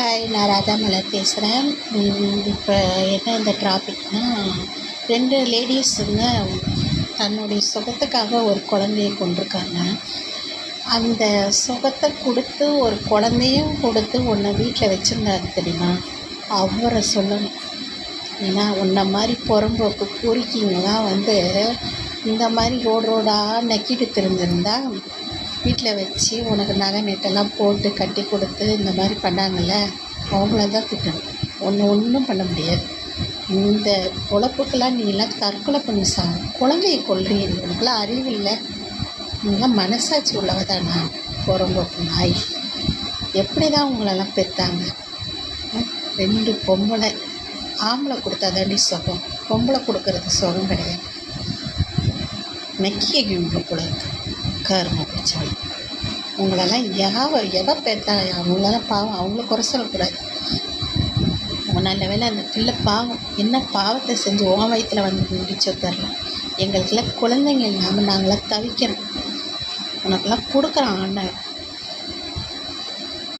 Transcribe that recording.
Hi, நான் ராதாமலர் பேசுகிறேன். இப்போ என்ன இந்த டாபிக்னால், 2 லேடீஸுங்க தன்னுடைய சுகத்துக்காக ஒரு குழந்தைய கொண்டிருக்காங்க. அந்த சுகத்தை கொடுத்து ஒரு குழந்தையும் கொடுத்து உன்னை வீட்டில் வச்சுருந்தாரு தெரியுமா, அவரை சொல்லணும். ஏன்னா உன்னை மாதிரி புறம்போக்கு பொறுக்கிங்கெலாம் இந்த மாதிரி ரோடாக நக்கிட்டு திருந்திருந்தா வீட்டில் வச்சு உனக்கு நகை நெட்டெல்லாம் போட்டு கட்டி கொடுத்து இந்த மாதிரி பண்ணாங்கள்ல, அவங்கள தான் திட்டணும். ஒன்றும் பண்ண முடியாது. இந்த பொழப்புக்கெல்லாம் நீலாம் தற்கொலை பண்ணி குழந்தைய கொல்றீங்க. உனக்குலாம் அறிவு இல்லை. நீங்களாம் மனசாட்சி உள்ளவ தானா? புறம்போக்கு நாய். எப்படி தான் உங்களெல்லாம் பெற்றாங்க? 2 பொம்பளை. ஆம்பளை கொடுத்தா தாண்டி சுகம், பொம்பளை கொடுக்கறது சுகம் கிடையாது. நக்கிய கிம்பு போல இருக்கு கருமை பிடிச்சவங்க. உங்களெல்லாம் எவ பெற்றா? அவங்களெல்லாம் பாவம், அவங்கள குறை சொல்லக்கூடாது. நல்ல வேலை அந்த பிள்ளை பாவம், என்ன பாவத்தை செஞ்சு உன் வயிற்றில் முடிச்சோ தெரில. எங்களுக்கெல்லாம் குழந்தைங்க இல்லாமல் நாங்களாம் தவிக்கிறோம். உனக்கெல்லாம் கொடுக்குறான் ஆண்டவன்.